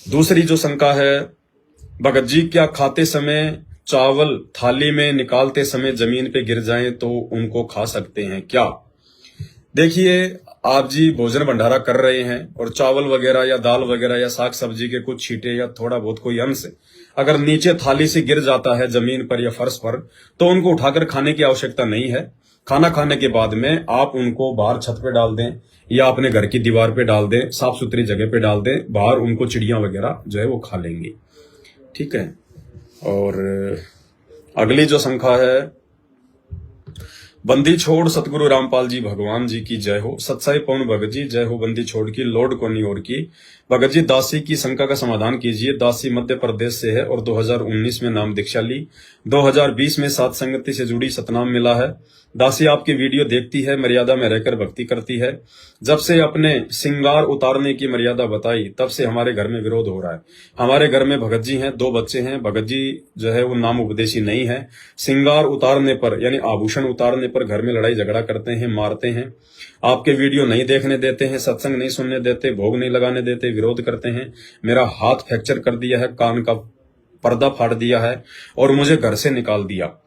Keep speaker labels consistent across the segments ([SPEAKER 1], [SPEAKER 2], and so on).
[SPEAKER 1] दूसरी जो शंका है, भगत जी क्या खाते समय चावल थाली में निकालते समय जमीन पे गिर जाएं तो उनको खा सकते हैं क्या? देखिए, आप जी भोजन भंडारा कर रहे हैं और चावल वगैरह या दाल वगैरह या साग सब्जी के कुछ छींटे या थोड़ा बहुत कोई अंश अगर नीचे थाली से गिर जाता है जमीन पर या फर्श पर, तो उनको उठाकर खाने की आवश्यकता नहीं है। खाना खाने के बाद में आप उनको बाहर छत पे डाल दें या अपने घर की दीवार पे डाल दें, साफ सुथरी जगह पे डाल दें, बाहर उनको चिड़िया वगैरह जो है वो खा लेंगी। ठीक है। और अगली जो शंका है, बंदी छोड़ सतगुरु रामपाल जी भगवान जी की जय हो, सत्साई पवन भगत जी जय हो, बंदी छोड़ की लॉर्ड कोनी और की। भगत जी दासी की शंका का समाधान कीजिए। दासी मध्य प्रदेश से है और 2019 में नाम दीक्षा ली, 2020 में सात संगति से जुड़ी सतनाम मिला है। दासी आपकी वीडियो देखती है, मर्यादा में रहकर भक्ति करती है। जब से अपने सिंगार उतारने की मर्यादा बताई तब से हमारे घर में विरोध हो रहा है। हमारे घर में भगत जी हैं, 2 बच्चे हैं। भगत जी जो है वो नाम उपदेशी नहीं है। सिंगार उतारने पर यानी आभूषण उतारने पर घर में लड़ाई झगड़ा करते हैं, मारते हैं। आपके वीडियो नहीं देखने देते हैं, सत्संग नहीं सुनने देते, भोग नहीं लगाने देते, विरोध करते हैं। मेरा हाथ फ्रैक्चर कर दिया है, कान का पर्दा फाड़ दिया है और मुझे घर से निकाल दिया।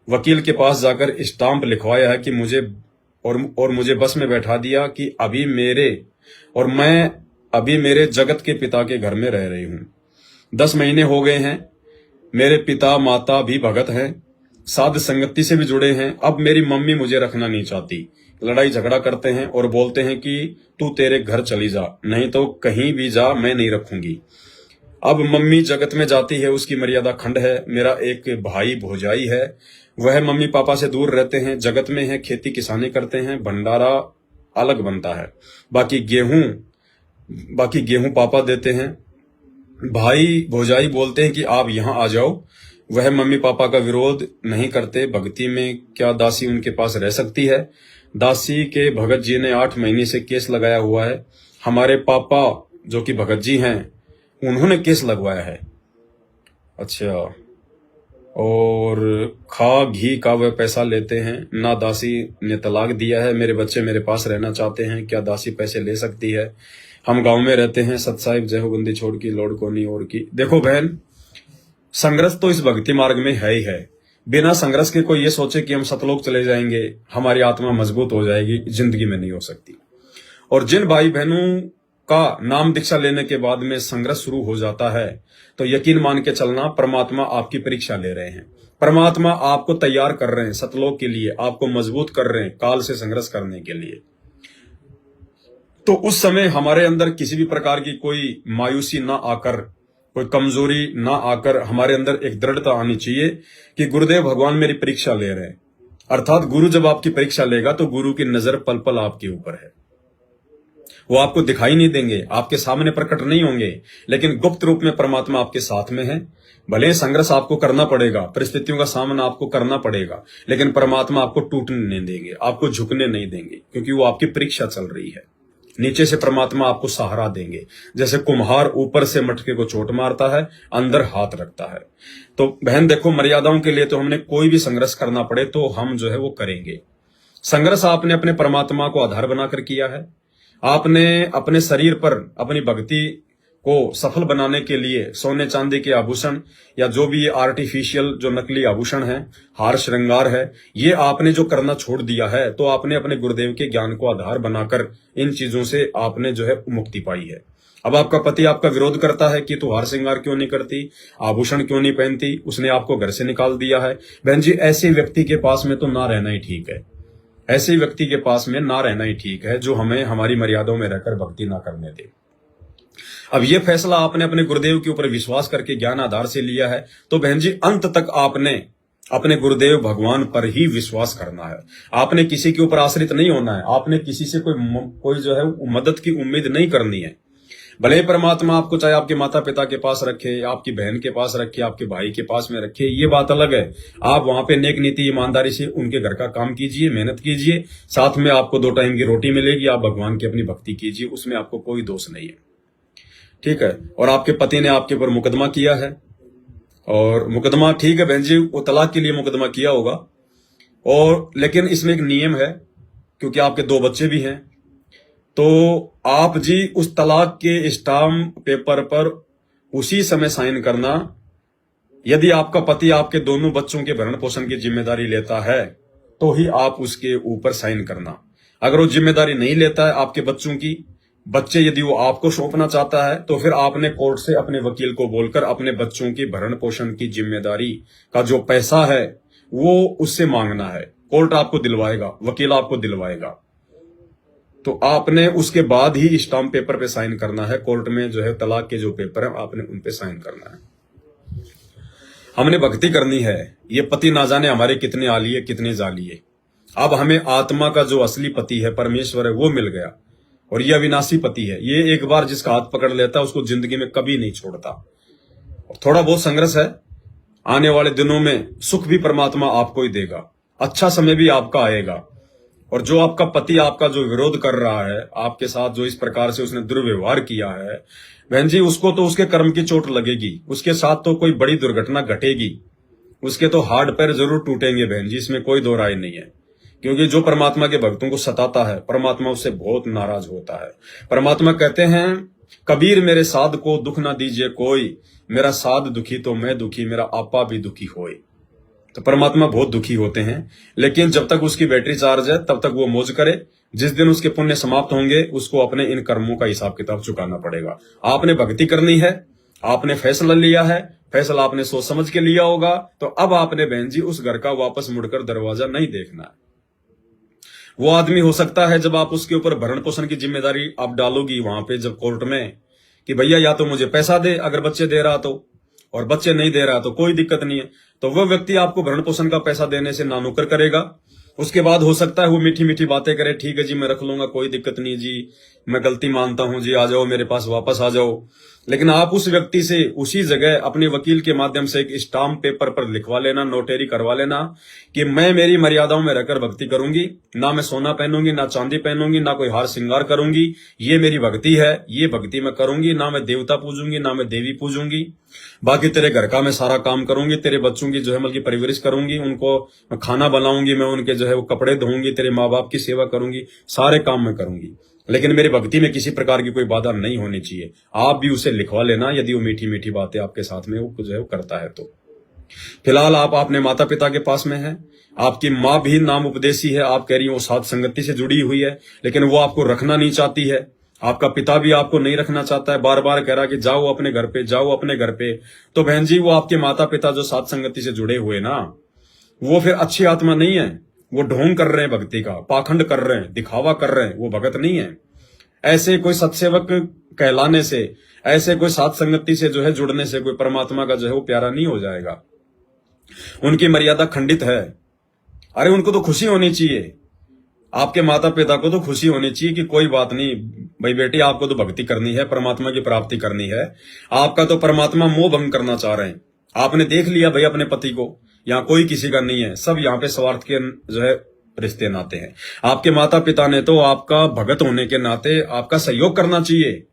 [SPEAKER 1] वकील के पास जाकर स्टाम्प लिखवाया है कि मुझे और मुझे बस में बैठा दिया कि मैं अभी मेरे जगत के पिता के घर में रह रही हूं। 10 महीने हो गए हैं। मेरे पिता माता भी भगत हैं, साध संगति से भी जुड़े हैं। अब मेरी मम्मी मुझे रखना नहीं चाहती, लड़ाई झगड़ा करते हैं और बोलते हैं कि तू तेरे घर चली जा, नहीं तो कहीं भी जा, मैं नहीं रखूंगी। अब मम्मी जगत में जाती है, उसकी मर्यादा खंड है। मेरा एक भाई भौजाई है, वह मम्मी पापा से दूर रहते हैं, जगत में है, खेती किसानी करते हैं, भंडारा अलग बनता है। बाकी गेहूं पापा देते हैं। भाई भौजाई बोलते हैं कि आप यहाँ आ जाओ। वह मम्मी पापा का विरोध नहीं करते। भक्ति में क्या दासी उनके पास रह सकती है? दासी के भगत जी ने 8 महीने से केस लगाया हुआ है। हमारे पापा जो कि भगत जी हैं, उन्होंने केस लगवाया है। अच्छा। और खा घी का वह पैसा लेते हैं ना। दासी ने तलाक दिया है। मेरे बच्चे मेरे पास रहना चाहते हैं, क्या दासी पैसे ले सकती है? हम गांव में रहते हैं। सतसाहिब जय हो, बंदी छोड़ की लौड़ कोनी और की। देखो बहन, संघर्ष तो इस भक्ति मार्ग में है ही है। बिना संघर्ष के कोई ये सोचे कि हम सतलोक चले जाएंगे, हमारी आत्मा मजबूत हो जाएगी, जिंदगी में नहीं हो सकती। और जिन भाई बहनों का नाम दीक्षा लेने के बाद में संघर्ष शुरू हो जाता है, तो यकीन मान के चलना परमात्मा आपकी परीक्षा ले रहे हैं। परमात्मा आपको तैयार कर रहे हैं सतलोक के लिए, आपको मजबूत कर रहे हैं काल से संघर्ष करने के लिए। तो उस समय हमारे अंदर किसी भी प्रकार की कोई मायूसी ना आकर, कोई कमजोरी ना आकर, हमारे अंदर एक दृढ़ता आनी चाहिए कि गुरुदेव भगवान मेरी परीक्षा ले रहे हैं। अर्थात गुरु जब आपकी परीक्षा लेगा तो गुरु की नजर पल पल आपके ऊपर है। वो आपको दिखाई नहीं देंगे, आपके सामने प्रकट नहीं होंगे, लेकिन गुप्त रूप में परमात्मा आपके साथ में है। भले संघर्ष आपको करना पड़ेगा, परिस्थितियों का सामना आपको करना पड़ेगा, लेकिन परमात्मा आपको टूटने नहीं देंगे, आपको झुकने नहीं देंगे, क्योंकि वो आपकी परीक्षा चल रही है। नीचे से परमात्मा आपको सहारा देंगे। जैसे कुम्हार ऊपर से मटके को चोट मारता है, अंदर हाथ रखता है। तो बहन देखो, मर्यादाओं के लिए तो हमने कोई भी संघर्ष करना पड़े तो हम जो है वो करेंगे। संघर्ष आपने अपने परमात्मा को आधार बनाकर किया है। आपने अपने शरीर पर अपनी भक्ति को सफल बनाने के लिए सोने चांदी के आभूषण या जो भी ये आर्टिफिशियल जो नकली आभूषण है, हार श्रृंगार है, ये आपने जो करना छोड़ दिया है, तो आपने अपने गुरुदेव के ज्ञान को आधार बनाकर इन चीजों से आपने जो है मुक्ति पाई है। अब आपका पति आपका विरोध करता है कि तू हार श्रृंगार क्यों नहीं करती, आभूषण क्यों नहीं पहनती, उसने आपको घर से निकाल दिया है। बहन जी, ऐसे व्यक्ति के पास में तो ना रहना ही ठीक है। ऐसे व्यक्ति के पास में ना रहना ही ठीक है जो हमें हमारी मर्यादाओं में रहकर भक्ति ना करने दे। अब ये फैसला आपने अपने गुरुदेव के ऊपर विश्वास करके ज्ञान आधार से लिया है, तो बहन जी अंत तक आपने अपने गुरुदेव भगवान पर ही विश्वास करना है। आपने किसी के ऊपर आश्रित नहीं होना है। आपने किसी से कोई जो है मदद की उम्मीद नहीं करनी है। भले ही परमात्मा आपको चाहे आपके माता पिता के पास रखे, आपकी बहन के पास रखे, आपके भाई के पास में रखे, ये बात अलग है। आप वहां पे नेक नीति ईमानदारी से उनके घर का काम कीजिए, मेहनत कीजिए, साथ में आपको 2 टाइम की रोटी मिलेगी, आप भगवान की अपनी भक्ति कीजिए, उसमें आपको कोई दोष नहीं है। ठीक है। और आपके पति ने आपके ऊपर मुकदमा किया है, और मुकदमा ठीक है बहन जी, वो तलाक के लिए मुकदमा किया होगा, और लेकिन इसमें एक नियम है, क्योंकि आपके 2 बच्चे भी हैं। तो आप जी उस तलाक के स्टाम्प पेपर पर उसी समय साइन करना। यदि आपका पति आपके दोनों बच्चों के भरण पोषण की जिम्मेदारी लेता है तो ही आप उसके ऊपर साइन करना। अगर वो जिम्मेदारी नहीं लेता है आपके बच्चों की, बच्चे यदि वो आपको सौंपना चाहता है, तो फिर आपने कोर्ट से अपने वकील को बोलकर अपने बच्चों की भरण पोषण की जिम्मेदारी का जो पैसा है वो उससे मांगना है। कोर्ट आपको दिलवाएगा, वकील आपको दिलवाएगा। तो आपने उसके बाद ही स्टाम्प पेपर पे साइन करना है। कोर्ट में जो है तलाक के जो पेपर है आपने उन पे साइन करना है। हमने भक्ति करनी है। ये पति ना जाने हमारे कितने आली है, कितने जाली है। अब हमें आत्मा का जो असली पति है, परमेश्वर है, वो मिल गया। और ये अविनाशी पति है। ये एक बार जिसका हाथ पकड़ लेता है उसको जिंदगी में कभी नहीं छोड़ता। और थोड़ा बहुत संघर्ष है, आने वाले दिनों में सुख भी परमात्मा आपको ही देगा, अच्छा समय भी आपका आएगा। और जो आपका पति आपका जो विरोध कर रहा है, आपके साथ जो इस प्रकार से उसने दुर्व्यवहार किया है, बहन जी, उसको तो उसके कर्म की चोट लगेगी, उसके साथ तो कोई बड़ी दुर्घटना घटेगी, उसके तो हाथ पैर जरूर टूटेंगे बहन जी, इसमें कोई दो राय नहीं है। क्योंकि जो परमात्मा के भक्तों को सताता है, परमात्मा उससे बहुत नाराज होता है। परमात्मा कहते हैं, कबीर मेरे साध को दुख ना दीजिए कोई, मेरा साध दुखी तो मैं दुखी, मेरा आपा भी दुखी होए। तो परमात्मा बहुत दुखी होते हैं, लेकिन जब तक उसकी बैटरी चार्ज है तब तक वो मौज करे। जिस दिन उसके पुण्य समाप्त होंगे उसको अपने इन कर्मों का हिसाब किताब चुकाना पड़ेगा। आपने भक्ति करनी है, आपने फैसला लिया है, फैसला आपने सोच समझ के लिया होगा, तो अब आपने बहन जी उस घर का वापस मुड़कर दरवाजा नहीं देखना है। वो आदमी हो सकता है जब आप उसके ऊपर भरण पोषण की जिम्मेदारी आप डालोगी वहां पे जब कोर्ट में कि भैया या तो मुझे पैसा दे अगर बच्चे दे रहा तो, और बच्चे नहीं दे रहा तो कोई दिक्कत नहीं है, तो वह व्यक्ति आपको भरण पोषण का पैसा देने से नानुकर करेगा। उसके बाद हो सकता है वो मीठी मीठी बातें करे, ठीक है जी मैं रख लूंगा, कोई दिक्कत नहीं जी, मैं गलती मानता हूं जी, आ जाओ मेरे पास वापस आ जाओ। लेकिन आप उस व्यक्ति से उसी जगह अपने वकील के माध्यम से एक स्टाम्प पेपर पर लिखवा लेना, नोटेरी करवा लेना कि मैं मेरी मर्यादाओं में रहकर भक्ति करूंगी, ना मैं सोना पहनूंगी, ना चांदी पहनूंगी, ना कोई हार श्रृंगार करूंगी, ये मेरी भक्ति है, ये भक्ति मैं करूंगी, ना मैं देवता पूजूंगी, ना मैं देवी पूजूंगी। बाकी तेरे घर का मैं सारा काम करूंगी, तेरे बच्चों की जो है मतलब परवरिश करूंगी, उनको मैं खाना बनाऊंगी, मैं उनके जो है वो कपड़े धोऊंगी, तेरे माँ बाप की सेवा करूंगी, सारे काम मैं करूंगी, लेकिन मेरी भक्ति में किसी प्रकार की कोई बाधा नहीं होनी चाहिए। आप भी उसे लिखवा लेना यदि वो मीठी मीठी बातें आपके साथ में वो जो है वो करता है तो। फिलहाल आप अपने माता पिता के पास में है, आपकी माँ भी नाम उपदेशी है, आप कह रही हो साध संगति से जुड़ी हुई है, लेकिन वो आपको रखना नहीं चाहती है। आपका पिता भी आपको नहीं रखना चाहता है, बार बार कह रहा कि जाओ अपने घर पे, जाओ अपने घर पे। तो बहन जी वो आपके माता पिता जो साध संगति से जुड़े हुए ना, वो फिर अच्छी आत्मा नहीं है, वो ढोंग कर रहे हैं भक्ति का, पाखंड कर रहे हैं, दिखावा कर रहे हैं, वो भगत नहीं है। ऐसे कोई सत्सेवक कहलाने से, ऐसे कोई साध संगति से जो है जुड़ने से कोई परमात्मा का जो है वो प्यारा नहीं हो जाएगा। उनकी मर्यादा खंडित है। अरे उनको तो खुशी होनी चाहिए, आपके माता पिता को तो खुशी होनी चाहिए कि कोई बात नहीं भाई बेटी, आपको तो भक्ति करनी है, परमात्मा की प्राप्ति करनी है। आपका तो परमात्मा मोह भंग करना चाह रहे हैं। आपने देख लिया भाई अपने पति को, यहाँ कोई किसी का नहीं है, सब यहाँ पे स्वार्थ के जो है रिश्ते नाते हैं। आपके माता पिता ने तो आपका भगत होने के नाते आपका सहयोग करना चाहिए,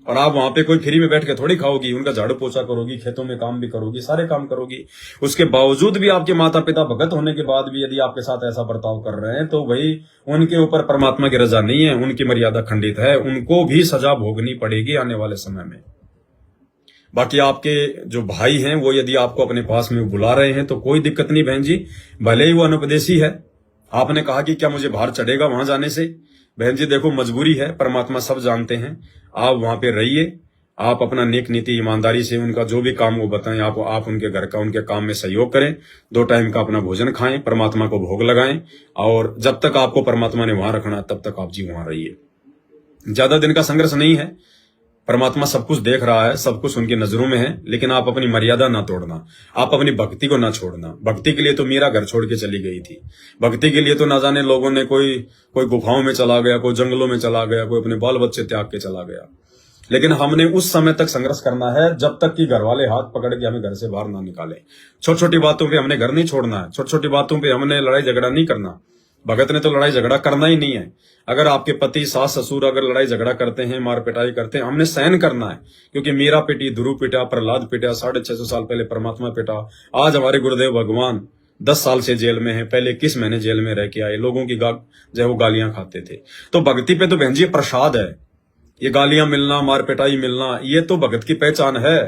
[SPEAKER 1] और आप वहां पे कोई फ्री में बैठ के थोड़ी खाओगी, उनका झाड़ू पोछा करोगी, खेतों में काम भी करोगी, सारे काम करोगी। उसके बावजूद भी आपके माता पिता भगत होने के बाद भी यदि आपके साथ ऐसा बर्ताव कर रहे हैं तो भाई उनके ऊपर परमात्मा की रजा नहीं है, उनकी मर्यादा खंडित है, उनको भी सजा भोगनी पड़ेगी आने वाले समय में। बाकी आपके जो भाई हैं वो यदि आपको अपने पास में बुला रहे हैं तो कोई दिक्कत नहीं बहन जी, भले ही वो अनुपदेशी है। आपने कहा कि क्या मुझे बाहर चढ़ेगा वहां जाने से? बहन जी देखो मजबूरी है, परमात्मा सब जानते हैं। आप वहां पे रहिए, आप अपना नेक नीति ईमानदारी से उनका जो भी काम वो बताएं आप उनके घर का उनके काम में सहयोग करें, 2 टाइम का अपना भोजन खाएं, परमात्मा को भोग लगाएं, और जब तक आपको परमात्मा ने वहां रखना तब तक आप जी वहां रहिए। ज्यादा दिन का संघर्ष नहीं है, परमात्मा सब कुछ देख रहा है, सब कुछ उनकी नजरों में है, लेकिन आप अपनी मर्यादा ना तोड़ना, आप अपनी भक्ति को ना छोड़ना। भक्ति के लिए तो मीरा घर छोड़ के चली गई थी, भक्ति के लिए तो ना जाने लोगों ने कोई गुफाओं में चला गया, कोई जंगलों में चला गया, कोई अपने बाल बच्चे त्याग के चला गया। लेकिन हमने उस समय तक संघर्ष करना है जब तक कि घर वाले हाथ पकड़ के हमें घर से बाहर ना निकाले। छोटी छोटी बातों पे हमने घर नहीं छोड़ना है, छोटी छोटी बातों पे हमने लड़ाई झगड़ा नहीं करना। भगत ने तो लड़ाई झगड़ा करना ही नहीं है। अगर आपके पति सास ससुर अगर लड़ाई झगड़ा करते हैं, मार पिटाई करते हैं, हमने सहन करना है, क्योंकि मीरा पिटी, ध्रुव पिटा, प्रहलाद पिटा, 650 साल पहले परमात्मा पिटा। आज हमारे गुरुदेव भगवान 10 साल से जेल में है, पहले 21 महीने जेल में रह के आए, लोगों की जो वो गालियां खाते थे। तो भक्ति पे तो बहन जी प्रसाद है, ये गालियां मिलना, मार पिटाई मिलना, ये तो भगत की पहचान है।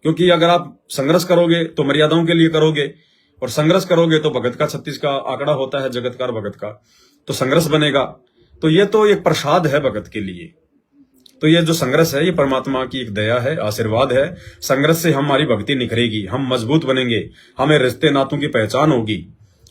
[SPEAKER 1] क्योंकि अगर आप संघर्ष करोगे तो मर्यादाओं के लिए करोगे, और संघर्ष करोगे तो भगत का 36 का आंकड़ा होता है जगतकार भगत का, तो संघर्ष बनेगा। तो ये तो एक प्रसाद है भगत के लिए। तो ये जो संघर्ष है ये परमात्मा की एक दया है, आशीर्वाद है। संघर्ष से हमारी भक्ति निखरेगी, हम मजबूत बनेंगे, हमें रिश्ते नातों की पहचान होगी।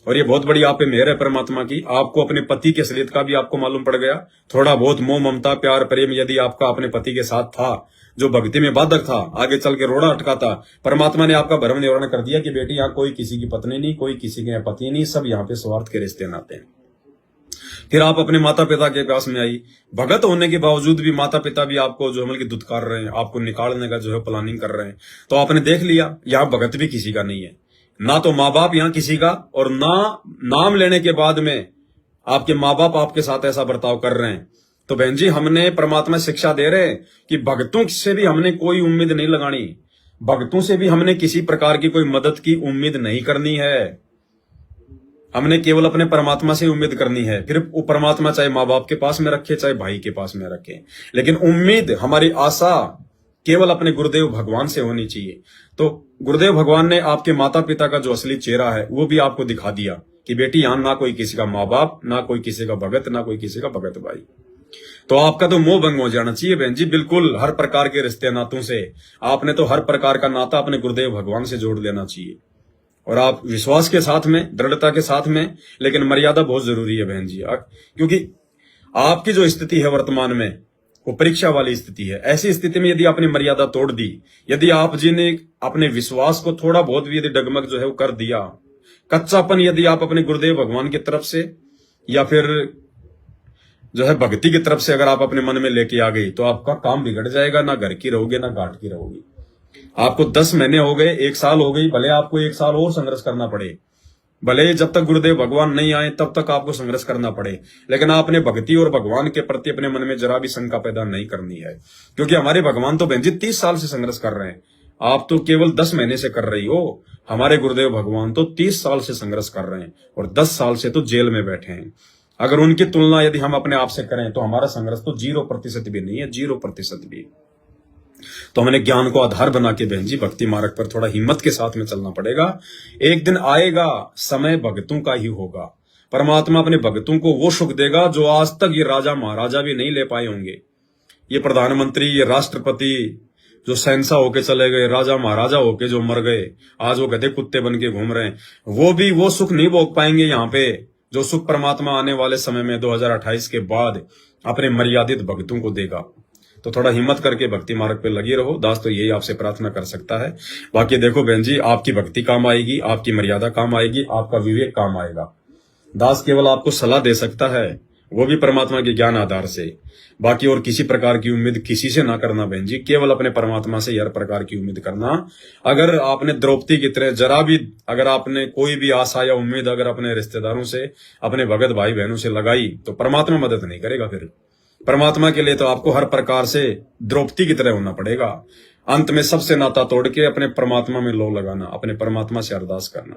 [SPEAKER 1] और ये बहुत बड़ी आप पे मेहर है परमात्मा की। आपको अपने पति के असलियत का भी आपको मालूम पड़ गया। थोड़ा बहुत मोह ममता प्यार प्रेम यदि आपका अपने पति के साथ था, जो भक्ति में बाधक था, आगे चल के रोड़ा अटकाता, परमात्मा ने आपका भ्रम निवारण कर दिया कि बेटी यहाँ कोई किसी की पत्नी नहीं, कोई किसी के यहाँ पति नहीं, सब यहाँ पे स्वार्थ के रिश्ते नाते हैं। फिर आप अपने माता पिता के पास में आई। भगत होने के बावजूद भी माता पिता भी आपको जो है दुत्कार रहे हैं, आपको निकालने का जो है प्लानिंग कर रहे हैं। तो आपने देख लिया यहाँ भगत भी किसी का नहीं है, ना तो माँ बाप यहाँ किसी का, और ना नाम लेने के बाद में आपके माँ बाप आपके साथ ऐसा बर्ताव कर रहे हैं। तो बहन जी, हमने परमात्मा शिक्षा दे रहे हैं कि भक्तों से भी हमने कोई उम्मीद नहीं लगानी, भक्तों से भी हमने किसी प्रकार की कोई मदद की उम्मीद नहीं करनी है। हमने केवल अपने परमात्मा से उम्मीद करनी है। फिर वो परमात्मा चाहे माँ बाप के पास में रखे, चाहे भाई के पास में रखे, लेकिन उम्मीद, हमारी आशा केवल अपने गुरुदेव भगवान से होनी चाहिए। तो गुरुदेव भगवान ने आपके माता पिता का जो असली चेहरा है वो भी आपको दिखा दिया कि बेटी यहां ना कोई किसी का माँ बाप, ना कोई किसी का भगत, ना कोई किसी का भगत भाई। तो आपका तो मोह भंग हो जाना चाहिए बहन जी, बिल्कुल। हर प्रकार के रिश्ते नातों से आपने तो हर प्रकार का नाता अपने गुरुदेव भगवान से जोड़ लेना चाहिए। और आप विश्वास के साथ में, दृढ़ता के साथ में, लेकिन मर्यादा बहुत जरूरी है बहन जी। क्योंकि आपकी जो स्थिति है वर्तमान में वो परीक्षा वाली स्थिति है। ऐसी स्थिति में यदि आपने मर्यादा तोड़ दी, यदि आप जी ने अपने विश्वास को थोड़ा बहुत भी यदि डगमग जो है वो कर दिया, कच्चापन यदि आप अपने गुरुदेव भगवान की तरफ से या फिर जो है भक्ति की तरफ से अगर आप अपने मन में लेके आ गई, तो आपका काम बिगड़ जाएगा। ना घर की रहोगे, ना घाट की रहोगी। आपको 10 महीने हो गए, 1 साल हो गई, भले आपको 1 साल और संघर्ष करना पड़े, भले जब तक गुरुदेव भगवान नहीं आए तब तक आपको संघर्ष करना पड़े, लेकिन आपने भक्ति और भगवान के प्रति अपने मन में जरा भी शंका पैदा नहीं करनी है। क्योंकि हमारे भगवान तो बहन जी 30 साल से संघर्ष कर रहे हैं, आप तो केवल 10 महीने से कर रही हो। हमारे गुरुदेव भगवान तो 30 साल से संघर्ष कर रहे हैं, और 10 साल से तो जेल में बैठे हैं। अगर उनकी तुलना यदि हम अपने आप से करें तो हमारा संघर्ष तो 0% भी नहीं है, 0% भी। तो हमने ज्ञान को आधार बना के बहन जी भक्ति मार्ग पर थोड़ा हिम्मत के साथ में चलना पड़ेगा। एक दिन आएगा, समय भक्तों का ही होगा। परमात्मा अपने भक्तों को वो सुख देगा जो आज तक ये राजा महाराजा भी नहीं ले पाए होंगे। ये प्रधानमंत्री, ये राष्ट्रपति जो शहंशाह होके चले गए, राजा महाराजा होके जो मर गए, आज वो गधे कुत्ते बन के घूम रहे हैं, वो भी वो सुख नहीं भोग पाएंगे यहाँ पे, जो सुख परमात्मा आने वाले समय में 2028 के बाद अपने मर्यादित भक्तों को देगा। तो थोड़ा हिम्मत करके भक्ति मार्ग पे लगी रहो। दास तो यही आपसे प्रार्थना कर सकता है। बाकी देखो बहन जी, आपकी भक्ति काम आएगी, आपकी मर्यादा काम आएगी, आपका विवेक काम आएगा। दास केवल आपको सलाह दे सकता है, वो भी परमात्मा के ज्ञान आधार से। बाकी और किसी प्रकार की उम्मीद किसी से ना करना बहन जी, केवल अपने परमात्मा से हर प्रकार की उम्मीद करना। अगर आपने द्रौपदी की तरह जरा भी अगर आपने कोई भी आशा या उम्मीद अगर अपने रिश्तेदारों से, अपने भगत भाई बहनों से लगाई, तो परमात्मा मदद नहीं करेगा। फिर परमात्मा के लिए तो आपको हर प्रकार से द्रौपदी की तरह होना पड़ेगा। अंत में सबसे नाता तोड़ के अपने परमात्मा में लो लगाना, अपने परमात्मा से अरदास करना।